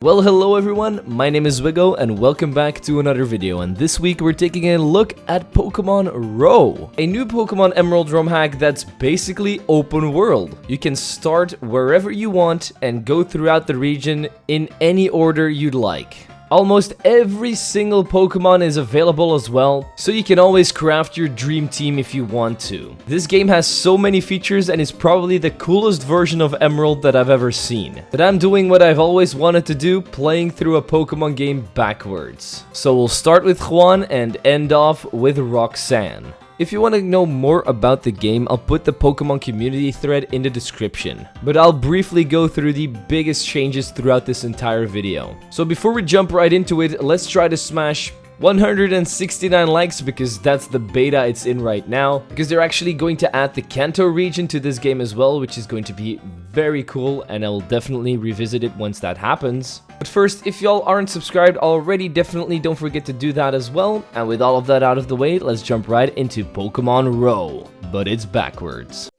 Well, hello everyone, my name is zwiggojr and welcome back to another video, and this week we're taking a look at Pokemon ROWE, a new Pokemon Emerald ROM hack that's basically open world. You can start wherever you want and go throughout the region in any order you'd like. Almost every single Pokemon is available as well, so you can always craft your dream team if you want to. This game has so many features and is probably the coolest version of Emerald that I've ever seen. But I'm doing what I've always wanted to do, playing through a Pokemon game backwards. So we'll start with Juan and end off with Roxanne. If you want to know more about the game, I'll put the Pokemon community thread in the description. But I'll briefly go through the biggest changes throughout this entire video. So before we jump right into it, let's try to smash 169 likes, because that's the beta it's in right now, because they're actually going to add the Kanto region to this game as well, which is going to be very cool, and I will definitely revisit it once that happens. But first, if y'all aren't subscribed already, definitely don't forget to do that as well. And with all of that out of the way, let's jump right into Pokemon ROWE, but it's backwards.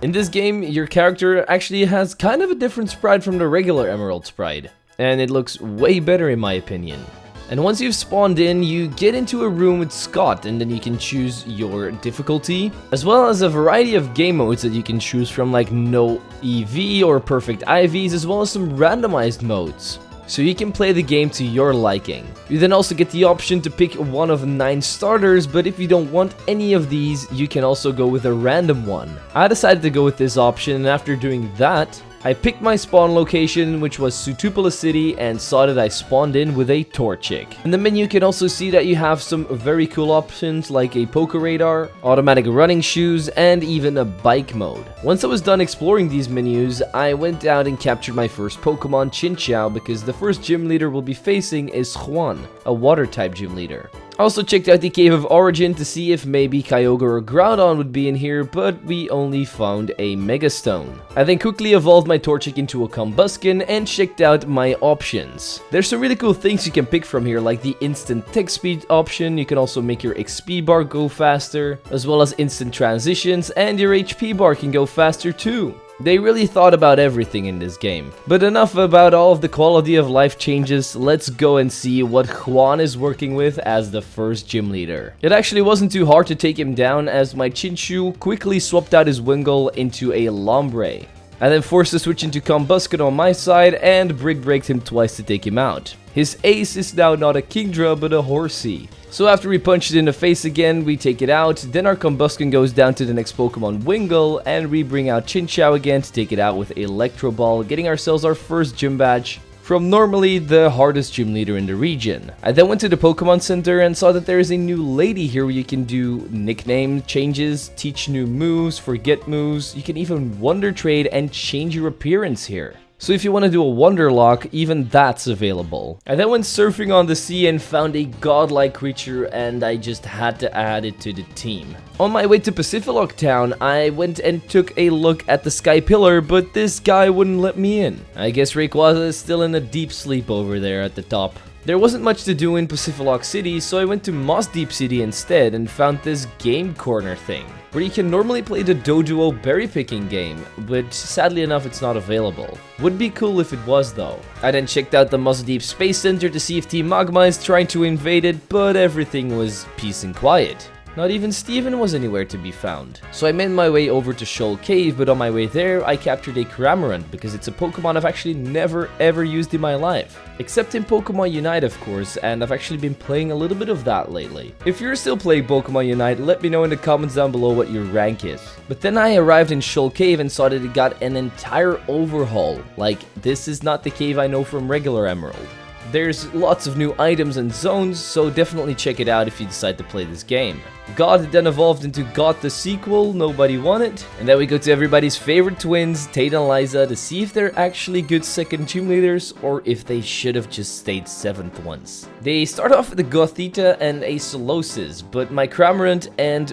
In this game, your character actually has kind of a different sprite from the regular Emerald sprite, and it looks way better in my opinion. And once you've spawned in, you get into a room with Scott, and then you can choose your difficulty, as well as a variety of game modes that you can choose from, like no EV or perfect IVs, as well as some randomized modes. So you can play the game to your liking. You then also get the option to pick one of 9 starters, but if you don't want any of these, you can also go with a random one. I decided to go with this option, and after doing that, I picked my spawn location, which was Sutupula City, and saw that I spawned in with a Torchic. In the menu you can also see that you have some very cool options like a Poke Radar, automatic running shoes, and even a bike mode. Once I was done exploring these menus, I went out and captured my first Pokemon, Chinchou, because the first gym leader we'll be facing is Juan, a water type gym leader. I also checked out the Cave of Origin to see if maybe Kyogre or Groudon would be in here, but we only found a Mega Stone. I then quickly evolved my Torchic into a Combusken and checked out my options. There's some really cool things you can pick from here, like the instant tech speed option. You can also make your XP bar go faster, as well as instant transitions, and your HP bar can go faster too. They really thought about everything in this game. But enough about all of the quality of life changes, let's go and see what Juan is working with as the first gym leader. It actually wasn't too hard to take him down, as my Chinchou quickly swapped out his Wingull into a Lombre. I then forced the switch into Combusken on my side and Brick Breaked him twice to take him out. His ace is now not a Kingdra but a Horsey. So after we punch it in the face again, we take it out, then our Combusken goes down to the next Pokemon Wingull, and we bring out Chinchou again to take it out with Electro Ball, getting ourselves our first gym badge from normally the hardest gym leader in the region. I then went to the Pokemon Center and saw that there is a new lady here where you can do nickname changes, teach new moves, forget moves, you can even Wonder Trade and change your appearance here. So if you want to do a Wonder Lock, even that's available. I then went surfing on the sea and found a godlike creature, and I just had to add it to the team. On my way to Pacifilock Town, I went and took a look at the Sky Pillar, but this guy wouldn't let me in. I guess Rayquaza is still in a deep sleep over there at the top. There wasn't much to do in Pacifilock City, so I went to Moss Deep City instead and found this game corner thing, where you can normally play the Doduo berry picking game, but sadly enough it's not available. Would be cool if it was though. I then checked out the Moss Deep Space Center to see if Team Magma is trying to invade it, but everything was peace and quiet. Not even Steven was anywhere to be found. So I made my way over to Shoal Cave, but on my way there, I captured a Cramorant, because it's a Pokemon I've actually never ever used in my life. Except in Pokemon Unite, of course, and I've actually been playing a little bit of that lately. If you're still playing Pokemon Unite, let me know in the comments down below what your rank is. But then I arrived in Shoal Cave and saw that it got an entire overhaul. Like, this is not the cave I know from regular Emerald. There's lots of new items and zones, so definitely check it out if you decide to play this game. God then evolved into God the sequel, nobody wanted. And then we go to everybody's favorite twins, Tate and Liza, to see if they're actually good second gym leaders or if they should have just stayed 7th ones. They start off with a Gothita and a Solosis, but my Cramorant and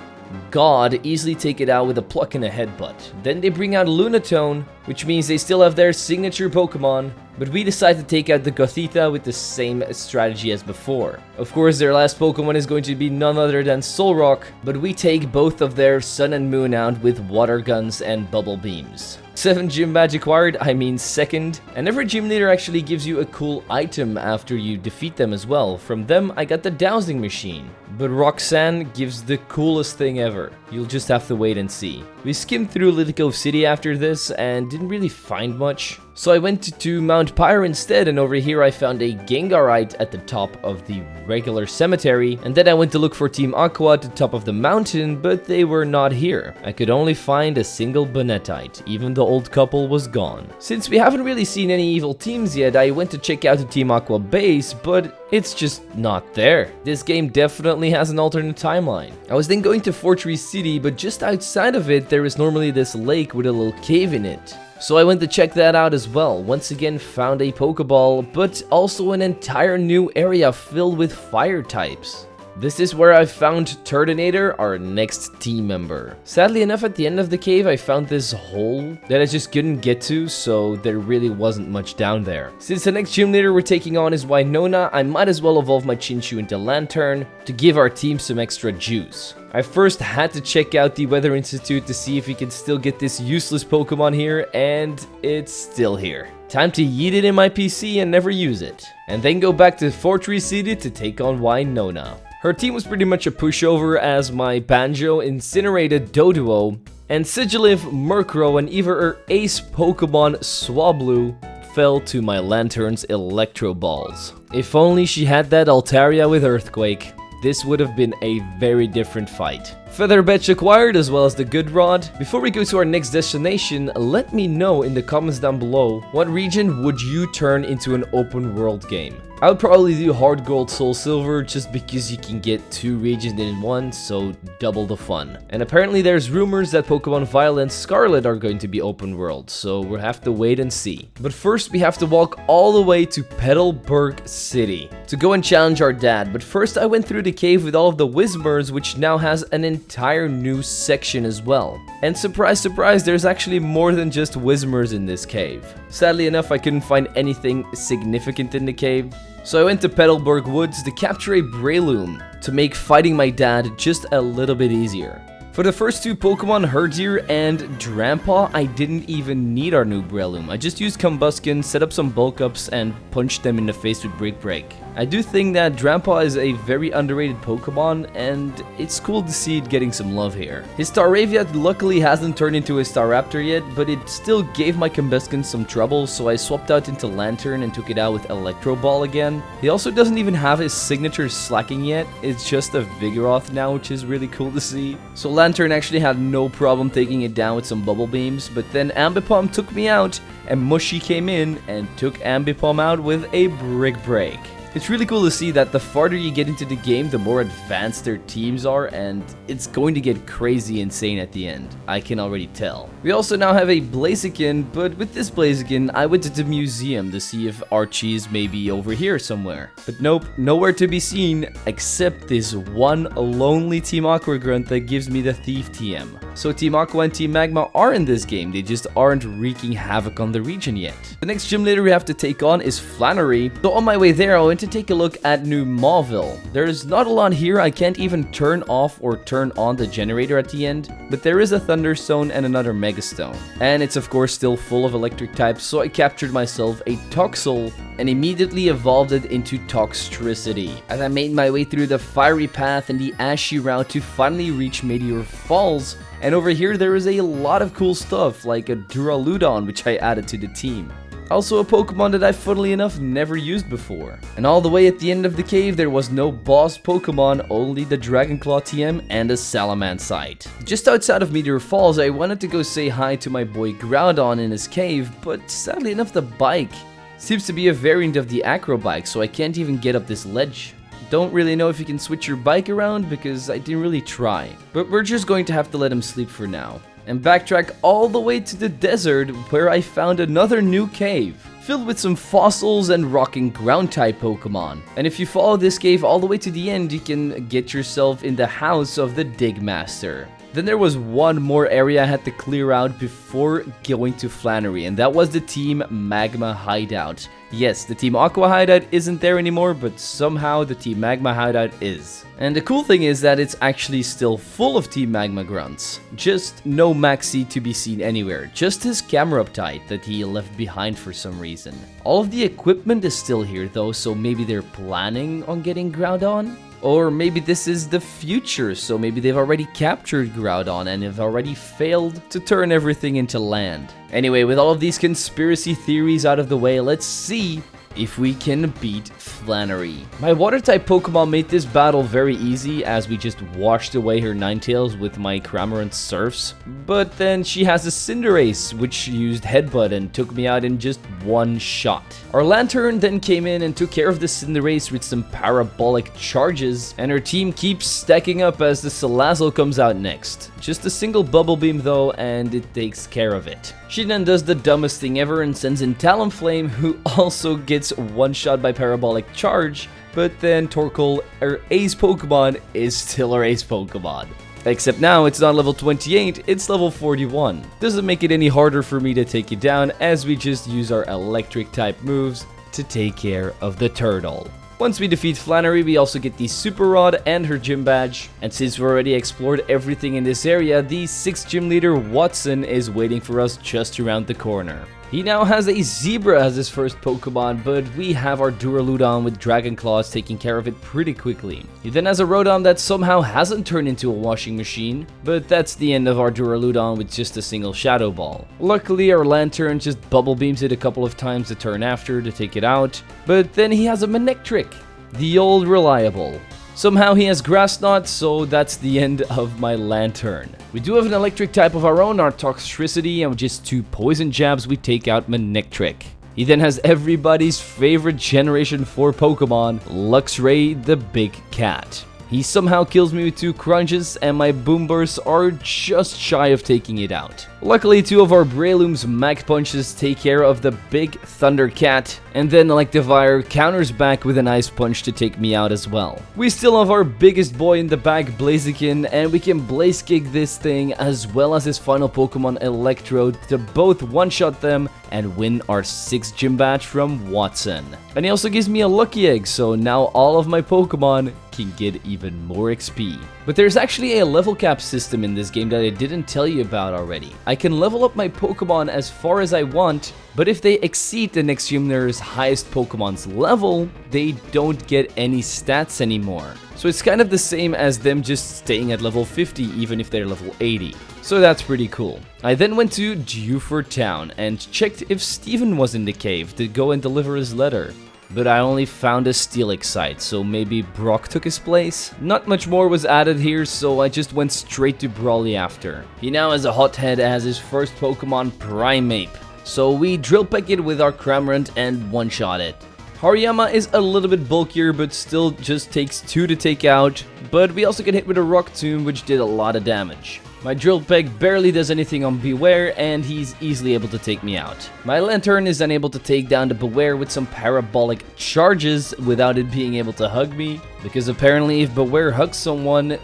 God easily take it out with a pluck and a headbutt. Then they bring out Lunatone, which means they still have their signature Pokemon, but we decide to take out the Gothita with the same strategy as before. Of course, their last Pokemon is going to be none other than Solrock, but we take both of their Sun and Moon out with Water Guns and Bubble Beams. 7 gym badge acquired, I mean second, and every gym leader actually gives you a cool item after you defeat them as well. From them, I got the dowsing machine, but Roxanne gives the coolest thing ever. You'll just have to wait and see. We skimmed through Little Cove City after this and didn't really find much, so I went to Mount Pyre instead, and over here I found a Gengarite at the top of the regular cemetery, and then I went to look for Team Aqua at the top of the mountain, but they were not here. I could only find a single Bonetite, even the old couple was gone. Since we haven't really seen any evil teams yet, I went to check out the Team Aqua base, but it's just not there. This game definitely has an alternate timeline. I was then going to Fortree City, but just outside of it there is normally this lake with a little cave in it. So I went to check that out as well. Once again found a Pokeball, but also an entire new area filled with fire types. This is where I found Turtonator, our next team member. Sadly enough, at the end of the cave I found this hole that I just couldn't get to, so there really wasn't much down there. Since the next gym leader we're taking on is Winona, I might as well evolve my Chinchou into Lantern to give our team some extra juice. I first had to check out the Weather Institute to see if we can still get this useless Pokemon here, and it's still here. Time to yeet it in my PC and never use it. And then go back to Fortree City to take on Winona. Her team was pretty much a pushover as my Banjo incinerated Doduo, and Sigilyph, Murkrow, and even her ace Pokemon Swablu fell to my Lantern's Electro Balls. If only she had that Altaria with Earthquake, this would have been a very different fight. Feather Badge acquired as well as the Good Rod. Before we go to our next destination, let me know in the comments down below, what region would you turn into an open world game? I would probably do Hard Gold, Soul Silver just because you can get 2 regions in one, so double the fun. And apparently there's rumors that Pokemon Violet and Scarlet are going to be open world, so we'll have to wait and see. But first we have to walk all the way to Petalburg City to go and challenge our dad. But first I went through the cave with all of the Whismurs, which now has an entire new section as well. And surprise surprise, there's actually more than just Whismurs in this cave. Sadly enough, I couldn't find anything significant in the cave, so I went to Petalburg Woods to capture a Breloom to make fighting my dad just a little bit easier. For the first 2 Pokemon, Herdier and Drampa, I didn't even need our new Breloom. I just used Combusken, set up some bulk ups, and punched them in the face with Brick Break. I do think that Drampa is a very underrated Pokemon, and it's cool to see it getting some love here. His Staravia luckily hasn't turned into a Staraptor yet, but it still gave my Combusken some trouble, so I swapped out into Lantern and took it out with Electro Ball again. He also doesn't even have his signature Slacking yet, it's just a Vigoroth now, which is really cool to see. So Lantern actually had no problem taking it down with some Bubble Beams, but then Ambipom took me out, and Mushy came in and took Ambipom out with a Brick Break. It's really cool to see that the farther you get into the game, the more advanced their teams are, and it's going to get crazy insane at the end. I can already tell. We also now have a Blaziken, but with this Blaziken, I went to the museum to see if Archie's may be over here somewhere. But nope, nowhere to be seen, except this one lonely Team Aqua grunt that gives me the Thief TM. So Team Aqua and Team Magma are in this game, they just aren't wreaking havoc on the region yet. The next gym leader we have to take on is Flannery, so on my way there I went to take a look at New Mauville. There's not a lot here, I can't even turn off or turn on the generator at the end, but there is a Thunderstone and another Megastone. And it's of course still full of electric types, so I captured myself a Toxel and immediately evolved it into Toxtricity. As I made my way through the fiery path and the ashy route to finally reach Meteor Falls, and over here there is a lot of cool stuff like a Duraludon which I added to the team. Also a Pokemon that I funnily enough never used before. And all the way at the end of the cave there was no boss Pokemon, only the Dragonclaw TM and a Salamence. Just outside of Meteor Falls I wanted to go say hi to my boy Groudon in his cave, but sadly enough the bike seems to be a variant of the Acro bike, so I can't even get up this ledge. Don't really know if you can switch your bike around because I didn't really try. But we're just going to have to let him sleep for now. And backtrack all the way to the desert where I found another new cave filled with some fossils and rocking ground type Pokemon. And if you follow this cave all the way to the end, you can get yourself in the house of the Dig Master. Then there was one more area I had to clear out before going to Flannery, and that was the Team Magma Hideout. Yes, the Team Aqua Hideout isn't there anymore, but somehow the Team Magma Hideout is. And the cool thing is that it's actually still full of Team Magma grunts. Just no Maxi to be seen anywhere, just his camera uptight that he left behind for some reason. All of the equipment is still here though, so maybe they're planning on getting Groudon? Or maybe this is the future, so maybe they've already captured Groudon and have already failed to turn everything into land. Anyway, with all of these conspiracy theories out of the way, let's see if we can beat Flannery. My Water-type Pokemon made this battle very easy as we just washed away her Ninetales with my Cramorant Surfs. But then she has a Cinderace, which used Headbutt and took me out in just one shot. Our Lantern then came in and took care of the Cinderace with some parabolic charges, and her team keeps stacking up as the Salazzle comes out next. Just a single Bubble Beam though, and it takes care of it. She then does the dumbest thing ever and sends in Talonflame, who also gets one-shot by Parabolic Charge, but then Torkoal, her ace Pokemon, is still her ace Pokemon. Except now it's not level 28, it's level 41. Doesn't make it any harder for me to take it down as we just use our electric type moves to take care of the turtle. Once we defeat Flannery, we also get the Super Rod and her gym badge. And since we already explored everything in this area, the 6th gym leader Watson is waiting for us just around the corner. He now has a Zebra as his first Pokemon, but we have our Duraludon with Dragon Claws taking care of it pretty quickly. He then has a Rodon that somehow hasn't turned into a washing machine, but that's the end of our Duraludon with just a single Shadow Ball. Luckily, our Lantern just Bubble Beams it a couple of times the turn after to take it out, but then he has a Manectric, the old reliable. Somehow he has Grass Knot, so that's the end of my Lantern. We do have an electric type of our own, our Toxtricity, and with just 2 poison jabs we take out Manectric. He then has everybody's favorite Generation 4 Pokemon, Luxray the Big Cat. He somehow kills me with 2 crunches, and my Boom Bursts are just shy of taking it out. Luckily, 2 of our Breloom's Mach Punches take care of the big Thunder Cat, and then Electivire counters back with an Ice Punch to take me out as well. We still have our biggest boy in the bag, Blaziken, and we can Blaze Kick this thing as well as his final Pokemon Electrode to both one-shot them and win our 6th gym badge from Watson. And he also gives me a Lucky Egg, so now all of my Pokemon can get even more XP. But there's actually a level cap system in this game that I didn't tell you about already. I can level up my Pokemon as far as I want, but if they exceed the next gym leader's highest Pokemon's level, they don't get any stats anymore. So it's kind of the same as them just staying at level 50 even if they're level 80. So that's pretty cool. I then went to Dewford Town and checked if Steven was in the cave to go and deliver his letter. But I only found a Steelix site, so maybe Brock took his place? Not much more was added here, so I just went straight to Brawly after. He now has a Hothead as his first Pokemon, Primeape. So we Drill Peck it with our Cramorant and one-shot it. Hariyama is a little bit bulkier, but still just takes 2 to take out. But we also get hit with a Rock Tomb, which did a lot of damage. My Drill Peck barely does anything on Beware, and he's easily able to take me out. My Lantern is unable to take down the Beware with some parabolic charges without it being able to hug me, because apparently if Beware hugs someone,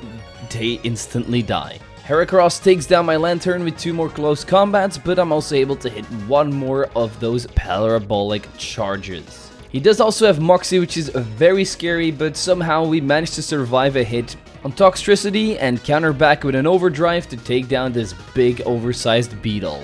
they instantly die. Heracross takes down my Lantern with 2 more close combats, but I'm also able to hit 1 more of those parabolic charges. He does also have Moxie, which is very scary, but somehow we managed to survive a hit on Toxtricity and counter back with an Overdrive to take down this big oversized beetle.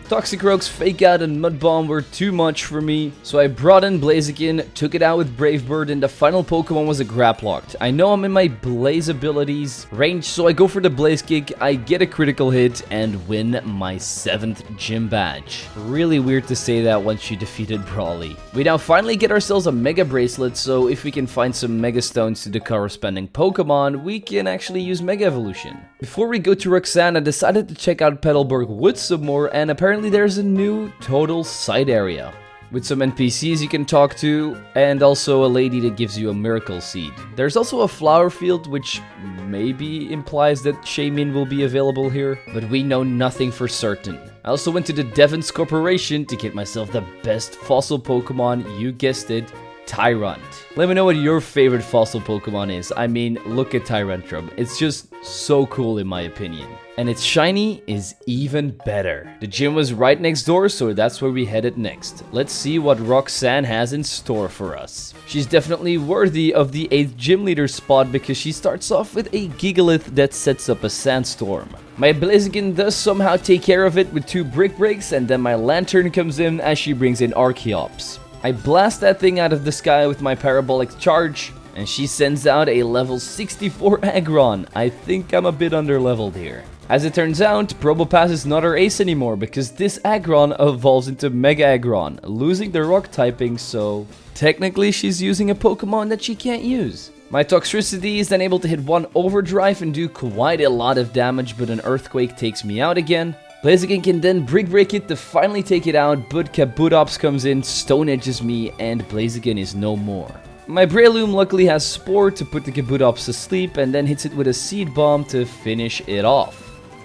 Toxicroak's Fake Out and Mud Bomb were too much for me, so I brought in Blaziken, took it out with Brave Bird, and the final Pokemon was a Graplocked. I know I'm in my Blaze abilities range, so I go for the Blaze Kick, I get a critical hit, and win my 7th gym badge. Really weird to say that once you defeated Brawly. We now finally get ourselves a Mega Bracelet, so if we can find some Mega Stones to the corresponding Pokemon, we can actually use Mega Evolution. Before we go to Roxanne, I decided to check out Petalburg Woods some more, and apparently there's a new total side area with some NPCs you can talk to, and also a lady that gives you a miracle seed. There's also a flower field, which maybe implies that Shaymin will be available here, but we know nothing for certain. I also went to the Devon's Corporation to get myself the best fossil Pokemon, you guessed it, Tyrant. Let me know what your favorite fossil Pokemon is. I mean, look at Tyrantrum. It's just so cool in my opinion. And its shiny is even better. The gym was right next door, so that's where we headed next. Let's see what Roxanne has in store for us. She's definitely worthy of the 8th gym leader spot because she starts off with a Gigalith that sets up a sandstorm. My Blaziken does somehow take care of it with 2 Brick Breaks, and then my Lantern comes in as she brings in Archeops. I blast that thing out of the sky with my Parabolic Charge, and she sends out a level 64 Aggron. I think I'm a bit under-leveled here. As it turns out, Probopass is not our ace anymore because this Aggron evolves into Mega Aggron, losing the rock typing, so technically she's using a Pokemon that she can't use. My Toxtricity is then able to hit 1 Overdrive and do quite a lot of damage, but an Earthquake takes me out again. Blaziken can then Brick Break it to finally take it out, but Kabutops comes in, Stone Edges me, and Blaziken is no more. My Breloom luckily has Spore to put the Kabutops to sleep, and then hits it with a Seed Bomb to finish it off.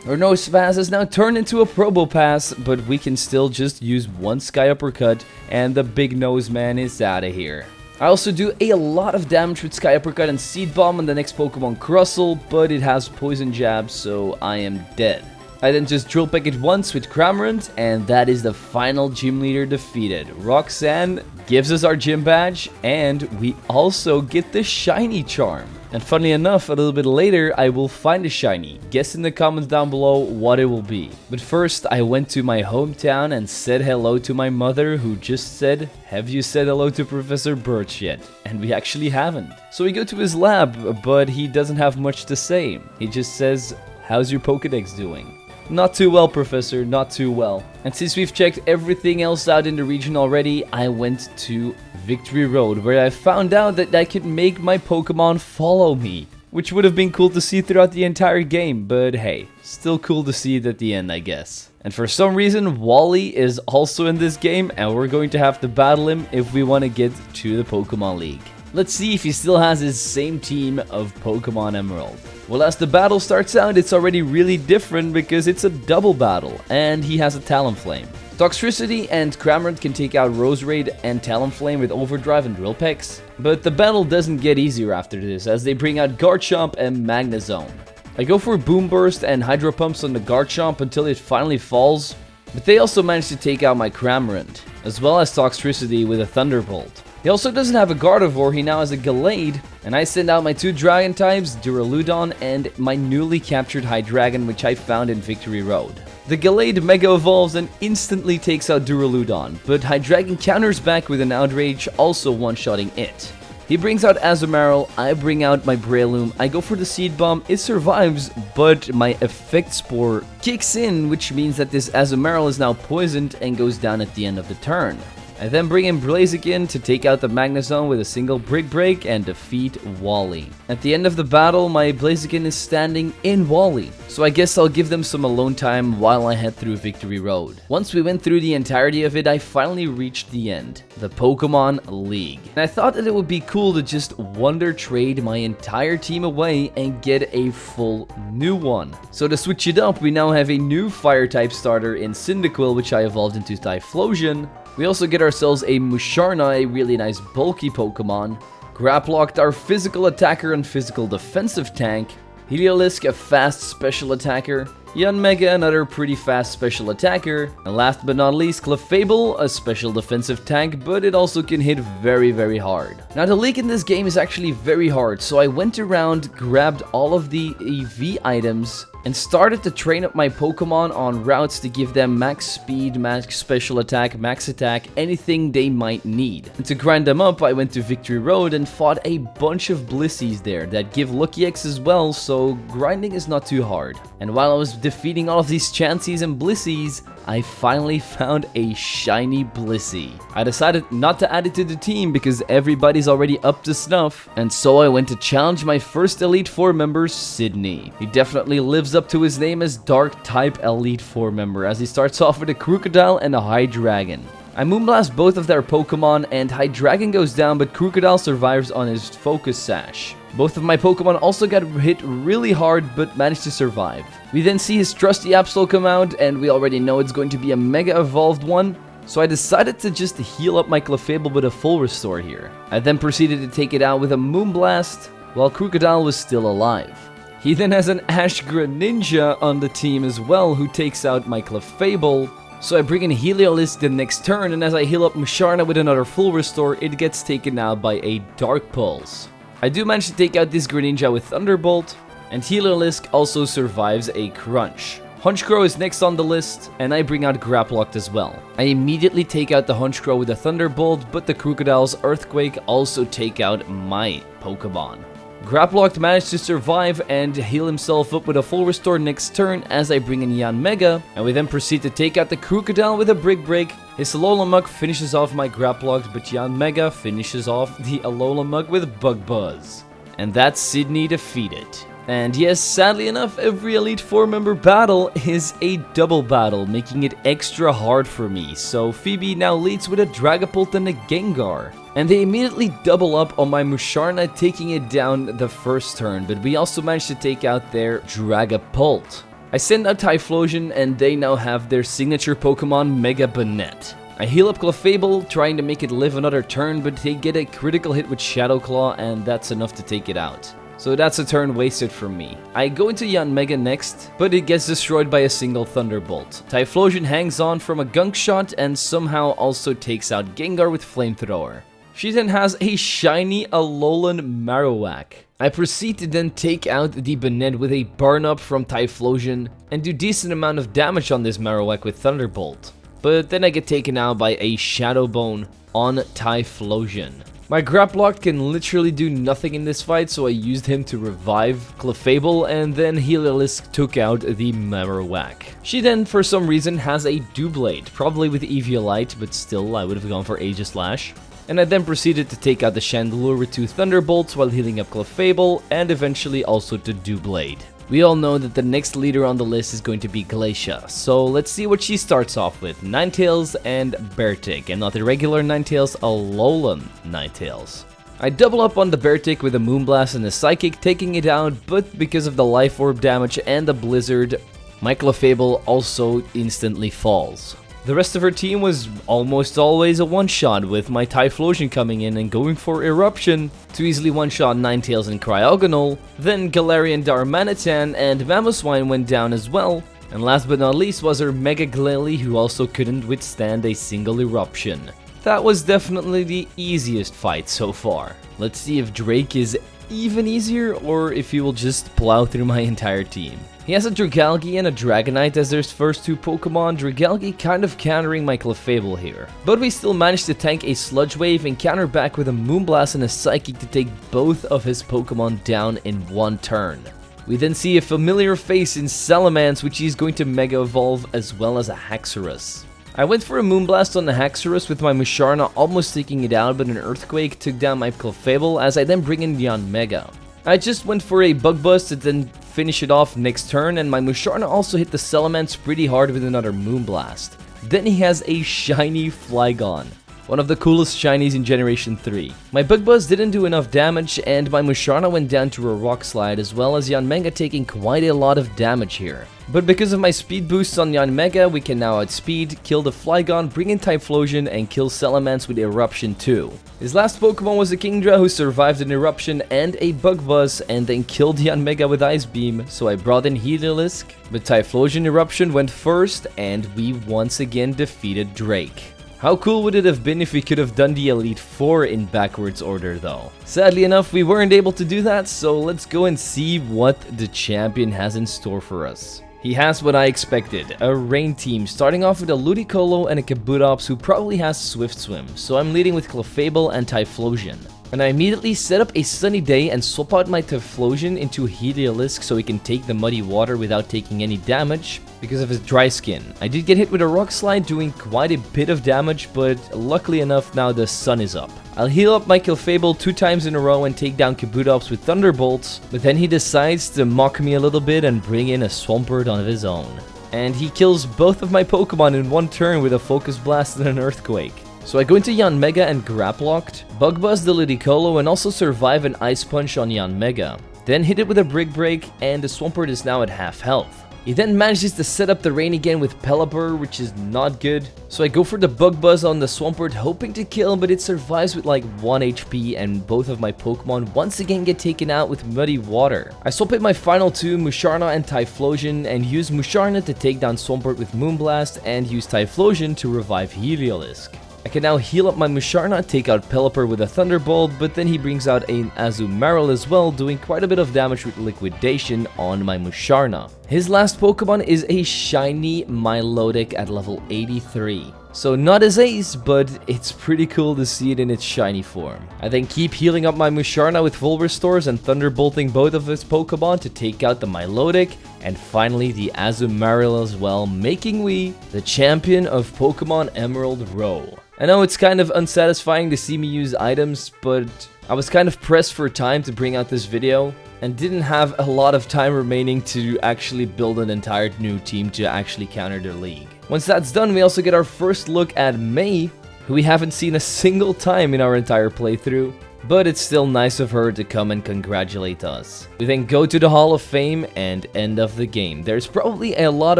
Our Nosepass has now turned into a Probopass, but we can still just use 1 Sky Uppercut, and the big nose man is out of here. I also do a lot of damage with Sky Uppercut and Seed Bomb on the next Pokemon Crustle, but it has Poison Jab, so I am dead. I then just Drill Peck it once with Cramorant, and that is the final gym leader defeated. Roxanne gives us our gym badge, and we also get the shiny charm. And funnily enough, a little bit later, I will find a shiny. Guess in the comments down below what it will be. But first, I went to my hometown and said hello to my mother, who just said, "Have you said hello to Professor Birch yet?" And we actually haven't. So we go to his lab, but he doesn't have much to say. He just says, "How's your Pokedex doing?" Not too well, Professor, not too well. And since we've checked everything else out in the region already, I went to Victory Road, where I found out that I could make my Pokemon follow me. Which would have been cool to see throughout the entire game, but hey, still cool to see it at the end, I guess. And for some reason, Wally is also in this game, and we're going to have to battle him if we want to get to the Pokemon League. Let's see if he still has his same team of Pokemon Emerald. Well, as the battle starts out, it's already really different because it's a double battle, and he has a Talonflame. Toxtricity and Cramorant can take out Roserade and Talonflame with Overdrive and Drill Pecks, but the battle doesn't get easier after this, as they bring out Garchomp and Magnezone. I go for Boom Burst and Hydro Pumps on the Garchomp until it finally falls, but they also manage to take out my Cramorant, as well as Toxtricity with a Thunderbolt. He also doesn't have a Gardevoir, he now has a Gallade, and I send out my 2 Dragon types, Duraludon and my newly captured Hydreigon, which I found in Victory Road. The Gallade Mega Evolves and instantly takes out Duraludon, but Hydreigon counters back with an Outrage, also one-shotting it. He brings out Azumarill, I bring out my Breloom, I go for the Seed Bomb, it survives, but my Effect Spore kicks in, which means that this Azumarill is now poisoned and goes down at the end of the turn. I then bring in Blaziken to take out the Magnezone with a single Brick Break and defeat Wally. At the end of the battle, my Blaziken is standing in Wally, so I guess I'll give them some alone time while I head through Victory Road. Once we went through the entirety of it, I finally reached the end, the Pokemon League. And I thought that it would be cool to just Wonder Trade my entire team away and get a full new one. So to switch it up, we now have a new Fire-type starter in Cyndaquil, which I evolved into Typhlosion. We also get ourselves a Musharna, a really nice bulky Pokemon. Graplocked, our physical attacker and physical defensive tank. Heliolisk, a fast special attacker. Yanmega, another pretty fast special attacker. And last but not least, Clefable, a special defensive tank, but it also can hit very, very hard. Now, the league in this game is actually very hard, so I went around, grabbed all of the iv'e items, and started to train up my Pokemon on routes to give them max speed, max special attack, max attack, anything they might need. And to grind them up, I went to Victory Road and fought a bunch of Blissies there that give Lucky X as well, so grinding is not too hard. And while I was defeating all of these Chanseys and Blissies, I finally found a shiny Blissey. I decided not to add it to the team because everybody's already up to snuff, and so I went to challenge my first Elite Four member, Sydney. He definitely lives up to his name as Dark-type Elite Four member, as he starts off with a Crocodile and a Hydreigon. I Moonblast both of their Pokemon, and Hydreigon goes down, but Crocodile survives on his Focus Sash. Both of my Pokemon also got hit really hard, but managed to survive. We then see his trusty Absol come out, and we already know it's going to be a Mega Evolved one, so I decided to just heal up my Clefable with a full restore here. I then proceeded to take it out with a Moonblast, while Crocodile was still alive. He then has an Ash Greninja on the team as well, who takes out my Clefable. So I bring in Heliolisk the next turn, and as I heal up Musharna with another full restore, it gets taken out by a Dark Pulse. I do manage to take out this Greninja with Thunderbolt, and Heliolisk also survives a Crunch. Honchkrow is next on the list, and I bring out Graplocked as well. I immediately take out the Honchkrow with a Thunderbolt, but the Crocodile's Earthquake also take out my Pokemon. Graplocked managed to survive and heal himself up with a full restore next turn as I bring in Yanmega, and we then proceed to take out the Crocodile with a Brick Break. His Alolamug finishes off my Graplocked, but Yanmega finishes off the Alolamug with Bug Buzz. And that's Sydney defeated. And yes, sadly enough, every Elite Four member battle is a double battle, making it extra hard for me. So Phoebe now leads with a Dragapult and a Gengar. And they immediately double up on my Musharna, taking it down the first turn, but we also managed to take out their Dragapult. I send out Typhlosion, and they now have their signature Pokemon Mega Banette. I heal up Clefable, trying to make it live another turn, but they get a critical hit with Shadow Claw, and that's enough to take it out. So that's a turn wasted from me. I go into Yanmega next, but it gets destroyed by a single Thunderbolt. Typhlosion hangs on from a Gunk Shot and somehow also takes out Gengar with Flamethrower. She then has a shiny Alolan Marowak. I proceed to then take out the Banette with a Burn Up from Typhlosion and do decent amount of damage on this Marowak with Thunderbolt. But then I get taken out by a Shadow Bone on Typhlosion. My Graplock can literally do nothing in this fight, so I used him to revive Clefable, and then Heliolisk took out the Marowak. She then, for some reason, has a Doublade, probably with Eviolite, but still, I would have gone for Aegislash. And I then proceeded to take out the Chandelure with 2 Thunderbolts while healing up Clefable, and eventually also to Doublade. We all know that the next leader on the list is going to be Glacia, so let's see what she starts off with. Ninetales and Beartic, and not the regular Ninetales, Alolan Ninetales. I double up on the Beartic with a Moonblast and a Psychic, taking it out, but because of the Life Orb damage and the Blizzard, my Clefable also instantly falls. The rest of her team was almost always a one-shot, with my Typhlosion coming in and going for Eruption to easily one-shot Ninetales and Cryogonal. Then Galarian Darmanitan and Mamoswine went down as well. And last but not least was her Mega Glalie, who also couldn't withstand a single Eruption. That was definitely the easiest fight so far. Let's see if Drake is even easier or if he will just plow through my entire team. He has a Dragalge and a Dragonite as their first 2 Pokemon, Dragalge kind of countering my Clefable here. But we still managed to tank a Sludge Wave and counter back with a Moonblast and a Psychic to take both of his Pokemon down in one turn. We then see a familiar face in Salamence, which he's going to Mega Evolve, as well as a Haxorus. I went for a Moonblast on the Haxorus with my Musharna almost taking it out, but an Earthquake took down my Clefable as I then bring in Yanmega. I just went for a Bug Buzz to then finish it off next turn, and my Musharna also hit the Salamence pretty hard with another Moonblast. Then he has a shiny Flygon, one of the coolest shinies in Generation 3. My Bug Buzz didn't do enough damage, and my Musharna went down to a Rock Slide, as well as Yanmega taking quite a lot of damage here. But because of my speed boosts on Yanmega, we can now outspeed, kill the Flygon, bring in Typhlosion, and kill Salamence with Eruption too. His last Pokemon was a Kingdra who survived an Eruption and a Bug Buzz, and then killed Yanmega with Ice Beam, so I brought in Heliolisk. But Typhlosion Eruption went first, and we once again defeated Drake. How cool would it have been if we could have done the Elite Four in backwards order though? Sadly enough, we weren't able to do that, so let's go and see what the champion has in store for us. He has what I expected, a rain team, starting off with a Ludicolo and a Kabutops who probably has Swift Swim, so I'm leading with Clefable and Typhlosion. And I immediately set up a Sunny Day and swap out my Typhlosion into Heliolisk so he can take the muddy water without taking any damage because of his dry skin. I did get hit with a Rock Slide doing quite a bit of damage, but luckily enough now the sun is up. I'll heal up my Clefable 2 times in a row and take down Kabutops with Thunderbolts, but then he decides to mock me a little bit and bring in a Swampert of his own. And he kills both of my Pokemon in one turn with a Focus Blast and an Earthquake. So I go into Yanmega and Graplocked, Bug Buzz the Ludicolo, and also survive an Ice Punch on Yanmega. Then hit it with a Brick Break, and the Swampert is now at half health. He then manages to set up the rain again with Pelipper, which is not good. So I go for the Bug Buzz on the Swampert, hoping to kill, but it survives with like 1 HP, and both of my Pokemon once again get taken out with Muddy Water. I swap in my final two, Musharna and Typhlosion, and use Musharna to take down Swampert with Moonblast, and use Typhlosion to revive Heliolisk. I can now heal up my Musharna, take out Pelipper with a Thunderbolt, but then he brings out an Azumarill as well, doing quite a bit of damage with Liquidation on my Musharna. His last Pokemon is a shiny Milotic at level 83. So not his ace, but it's pretty cool to see it in its shiny form. I then keep healing up my Musharna with full restores and Thunderbolting both of his Pokemon to take out the Milotic, and finally the Azumarill as well, making me the champion of Pokemon Emerald ROWE. I know it's kind of unsatisfying to see me use items, but I was kind of pressed for time to bring out this video, and didn't have a lot of time remaining to actually build an entire new team to actually counter their league. Once that's done, we also get our first look at May, who we haven't seen a single time in our entire playthrough, but it's still nice of her to come and congratulate us. We then go to the Hall of Fame and end of the game. There's probably a lot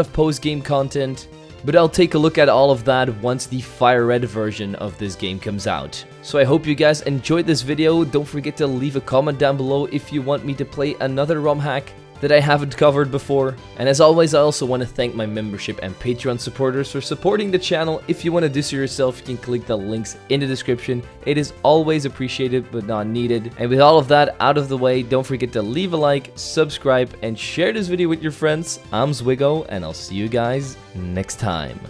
of post-game content, but I'll take a look at all of that once the Fire Red version of this game comes out. So I hope you guys enjoyed this video. Don't forget to leave a comment down below if you want me to play another ROM hack that I haven't covered before. And as always, I also want to thank my membership and Patreon supporters for supporting the channel. If you want to do so yourself, you can click the links in the description. It is always appreciated but not needed. And with all of that out of the way, don't forget to leave a like, subscribe, and share this video with your friends. I'm zwiggojr, and I'll see you guys next time.